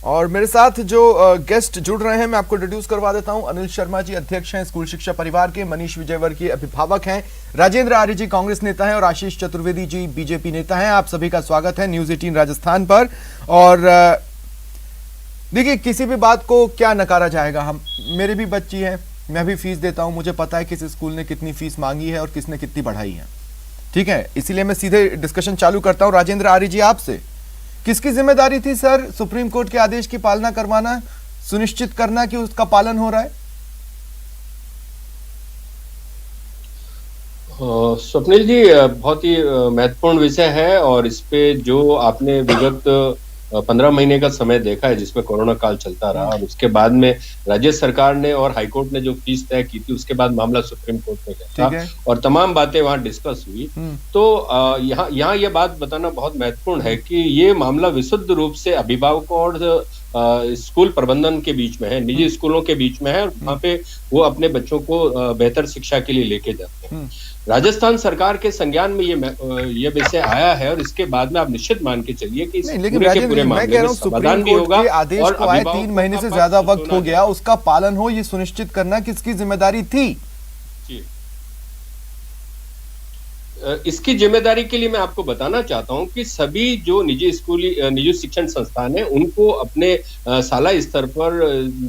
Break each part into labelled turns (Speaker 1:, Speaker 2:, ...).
Speaker 1: और मेरे साथ जो गेस्ट जुड़ रहे हैं मैं आपको इंट्रोड्यूस करवा देता हूं। अनिल शर्मा जी अध्यक्ष हैं स्कूल शिक्षा परिवार के, मनीष विजयवर्गीय अभिभावक हैं, राजेंद्र आर्य जी कांग्रेस नेता हैं और आशीष चतुर्वेदी जी बीजेपी नेता हैं। आप सभी का स्वागत है न्यूज 18 राजस्थान पर। और देखिए, किसी भी बात को क्या नकारा जाएगा। हम मेरे भी बच्ची हैं, मैं भी फीस देता हूं, मुझे पता है किस स्कूल ने कितनी फीस मांगी है और किसने कितनी बढ़ाई है। ठीक है, इसीलिए मैं सीधे डिस्कशन चालू करता हूं। राजेंद्र आर्य जी, आपसे किसकी जिम्मेदारी थी सर सुप्रीम कोर्ट के आदेश की पालना करवाना, सुनिश्चित करना कि उसका पालन हो रहा है?
Speaker 2: स्वप्निल जी, बहुत ही महत्वपूर्ण विषय है और इस पे जो आपने विगत 15 महीने का समय देखा है जिसमें कोरोना काल चलता रहा और उसके बाद में राज्य सरकार ने और हाईकोर्ट ने जो फीस तय की थी उसके बाद मामला सुप्रीम कोर्ट में गया था और तमाम बातें वहां डिस्कस हुई। तो यहाँ ये बात बताना बहुत महत्वपूर्ण है कि ये मामला विशुद्ध रूप से अभिभावकों और स्कूल प्रबंधन के बीच में है, निजी स्कूलों के बीच में है, वहां पे वो अपने बच्चों को बेहतर शिक्षा के लिए लेके जाते हैं। राजस्थान सरकार के संज्ञान में ये विषय आया है और इसके बाद में आप निश्चित मान के चलिए कि
Speaker 1: लेकिन राजेंद्र, मैं कह रहा हूं सुप्रीम कोर्ट के आदेश को आए 3 महीने से ज्यादा वक्त हो गया, उसका पालन हो ये सुनिश्चित करना किसकी जिम्मेदारी थी?
Speaker 2: इसकी जिम्मेदारी के लिए मैं आपको बताना चाहता हूं कि सभी जो निजी शिक्षण संस्थान है उनको अपने साला स्तर पर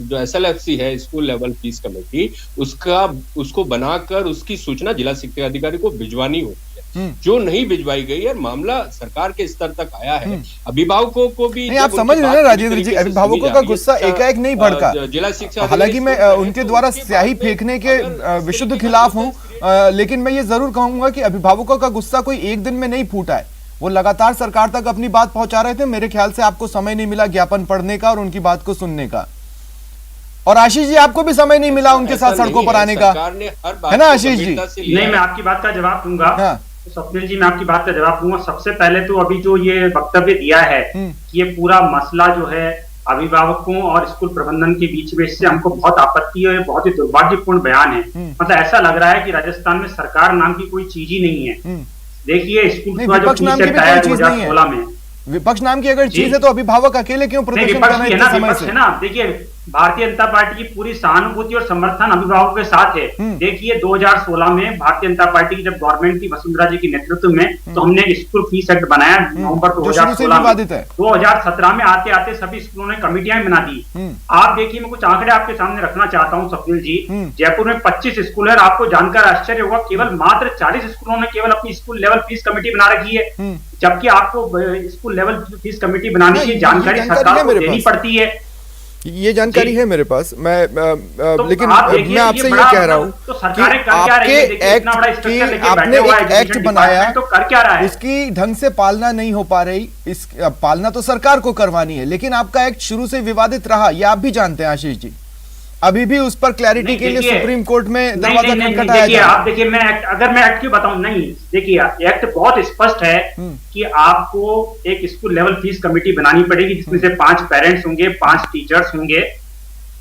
Speaker 2: जो SLFC है, स्कूल लेवल फीस कमेटी, उसको बनाकर उसकी सूचना जिला शिक्षा अधिकारी को भिजवानी होती है। जो नहीं भिजवाई गई है, मामला सरकार के स्तर तक आया है। अभिभावकों को भी
Speaker 1: आप समझ रहे हैं राजेंद्र जी, अभिभावकों का गुस्सा एकाएक नहीं भड़का।
Speaker 2: जिला शिक्षा,
Speaker 1: हालांकि मैं उनके द्वारा स्याही फेंकने के विशुद्ध खिलाफ हूं, लेकिन मैं ये जरूर कहूंगा कि अभिभावकों का गुस्सा कोई एक दिन में नहीं फूटा है। वो लगातार सरकार तक अपनी बात पहुंचा रहे थे। मेरे ख्याल से आपको समय नहीं मिला ज्ञापन पढ़ने का और उनकी बात को सुनने का। और आशीष जी, आपको भी समय नहीं मिला उनके साथ सड़कों पर आने का, है ना आशीष जी?
Speaker 3: नहीं, मैं आपकी बात का जवाब दूंगा। हाँ। तो स्वप्निल जी, मैं आपकी बात का जवाब दूंगा। सबसे पहले तो अभी जो ये वक्तव्य दिया है कि ये पूरा मसला जो है अभिभावकों और स्कूल प्रबंधन के बीच में, इससे हमको बहुत आपत्ति है। बहुत ही दुर्भाग्यपूर्ण बयान है। मतलब ऐसा लग रहा है कि राजस्थान में सरकार नाम की कोई चीज ही नहीं है। देखिए, स्कूल का जो फीस एक्ट आया 2016 में,
Speaker 1: विपक्ष नाम की अगर चीज है तो अभिभावक अकेले क्यों प्रदर्शन कर रहे हैं समय से?
Speaker 3: देखिए, भारतीय जनता पार्टी की पूरी सहानुभूति और समर्थन अभिभावकों के साथ है। देखिए, 2016 में भारतीय जनता पार्टी की जब गवर्नमेंट थी वसुंधरा जी के नेतृत्व में, तो हमने स्कूल फीस एक्ट बनाया नवंबर 2016 में। 2017 में आते आते सभी स्कूलों ने कमेटियां बना दी। आप देखिए, मैं कुछ आंकड़े आपके सामने रखना चाहता हूँ स्वप्निल जी। जयपुर में 25 स्कूल है, आपको जानकर आश्चर्य होगा केवल मात्र 40 स्कूलों ने केवल अपनी स्कूल लेवल फीस कमेटी बना रखी है, जबकि आपको स्कूल लेवल फीस कमेटी बनाने की जानकारी सरकार को देनी पड़ती है।
Speaker 1: ये जानकारी है मेरे पास। लेकिन मैं आपसे ये कह रहा हूँ कि आपने एक एक्ट बनाया,
Speaker 3: तो कर क्या रहा है?
Speaker 1: उसकी ढंग से पालना नहीं हो पा रही। इस पालना तो सरकार को करवानी है, लेकिन आपका एक्ट शुरू से विवादित रहा, ये आप भी जानते हैं आशीष जी। अभी भी उस पर क्लैरिटी के लिए सुप्रीम कोर्ट में दरवाजा खटखटाया
Speaker 3: जाए। आप देखिए, अगर मैं एक्ट क्यों बताऊं, नहीं देखिए, एक्ट बहुत स्पष्ट है कि आपको एक स्कूल लेवल फीस कमेटी बनानी पड़ेगी जिसमें से 5 पेरेंट्स होंगे, 5 टीचर्स होंगे,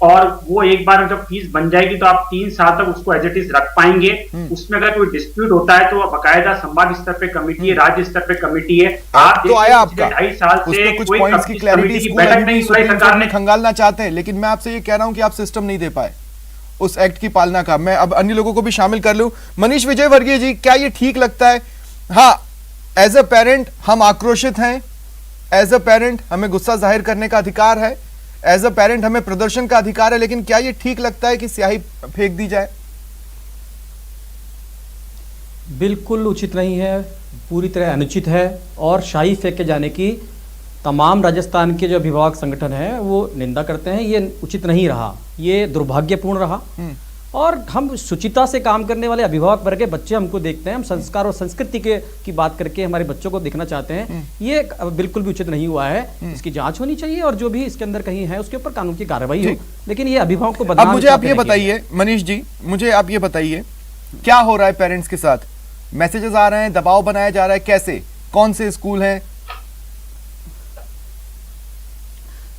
Speaker 3: और वो एक बार जब फीस बन जाएगी तो आप 3 साल तक उसको एज इट इज रख पाएंगे। उसमें अगर कोई डिस्प्यूट होता है तो बाकायदा संभाग स्तर पे कमेटी है, राज्य स्तर पे कमेटी है।
Speaker 1: आप तो आया आपका
Speaker 3: 2.5 साल से
Speaker 1: कुछ पॉइंट्स की क्लैरिटी बैठक नहीं सरकार ने खंगालना चाहते हैं, लेकिन मैं आपसे ये कह रहा हूं कि आप सिस्टम नहीं दे पाए उस एक्ट की पालना का। मैं अब अन्य लोगों को भी शामिल कर लूं। मनीष विजयवर्गीय जी, क्या ये ठीक लगता है? हाँ, एज अ पेरेंट हम आक्रोशित हैं, एज अ पेरेंट हमें गुस्सा जाहिर करने का अधिकार है, एज अ पेरेंट हमें प्रदर्शन का अधिकार है, लेकिन क्या ये ठीक लगता है कि स्याही फेंक दी जाए?
Speaker 4: बिल्कुल उचित नहीं है, पूरी तरह अनुचित है और स्याही फेंके जाने की तमाम राजस्थान के जो अभिभावक संगठन है वो निंदा करते हैं। ये उचित नहीं रहा, ये दुर्भाग्यपूर्ण रहा। और हम शुचिता से काम करने वाले अभिभावक वर्ग के बच्चे हमको देखते हैं, हम संस्कार और संस्कृति की बात करके हमारे बच्चों को देखना चाहते हैं। ये बिल्कुल भी उचित नहीं हुआ है। इसकी जांच होनी चाहिए और जो भी इसके अंदर कहीं है उसके ऊपर कानून की कार्रवाई हो, लेकिन ये अभिभावक को बदनाम।
Speaker 1: अब मुझे आप ये बताइए मनीष जी, मुझे आप ये बताइए क्या हो रहा है पेरेंट्स के साथ? मैसेजेस आ रहे हैं, दबाव बनाया जा रहा है, कैसे, कौन से स्कूल हैं?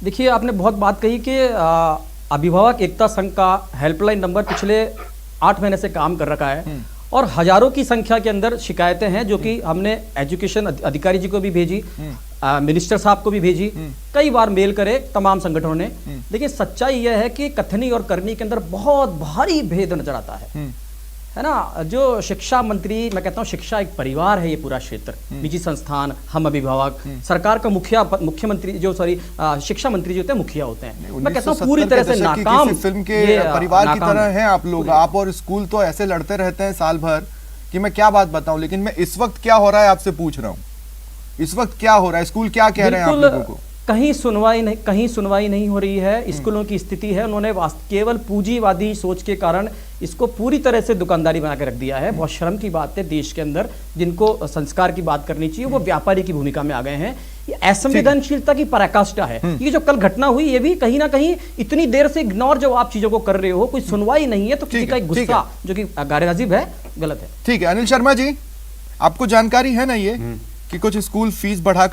Speaker 4: देखिए, आपने बहुत बात कही कि अभिभावक एकता संघ का हेल्पलाइन नंबर पिछले 8 महीने से काम कर रखा है और हजारों की संख्या के अंदर शिकायतें हैं जो कि हमने एजुकेशन अधिकारी जी को भी भेजी, मिनिस्टर साहब को भी भेजी, कई बार मेल करे तमाम संगठनों ने, लेकिन सच्चाई यह है कि कथनी और करनी के अंदर बहुत भारी भेद नजर आता है ना। जो शिक्षा मंत्री, मैं कहता हूँ शिक्षा एक परिवार है, ये पूरा क्षेत्र, निजी संस्थान, हम अभिभावक, सरकार का मुख्यमंत्री जो शिक्षा मंत्री जो होते हैं मुखिया होते हैं, मैं कहता हूँ पूरी तरह से नाकाम
Speaker 1: फिल्म के परिवार की तरह हैं आप लोग। आप और स्कूल तो ऐसे लड़ते रहते हैं साल भर कि मैं क्या बात बताऊं, लेकिन मैं इस वक्त क्या हो रहा है आपसे पूछ रहा हूँ। इस वक्त क्या हो रहा है, स्कूल क्या कह रहे हैं आप लोगों को?
Speaker 4: कहीं सुनवाई नहीं हो रही है। स्कूलों की स्थिति है, उन्होंने केवल पूंजीवादी सोच के कारण इसको पूरी तरह से दुकानदारी बना के रख दिया है। बहुत शर्म की बात है, देश के अंदर जिनको संस्कार की बात करनी चाहिए वो व्यापारी की भूमिका में आ गए हैं। ये असंवेदनशीलता की पराकाष्ठा है। ये जो कल घटना हुई, ये भी कहीं ना कहीं इतनी देर से इग्नोर जो आप चीजों को कर रहे हो, कोई सुनवाई नहीं है, तो किसी का एक गुस्सा जो कि गैरवाजिब है, गलत है।
Speaker 1: ठीक है अनिल शर्मा जी, आपको जानकारी है ना ये कि कुछ स्कूल फीस बढ़ाकर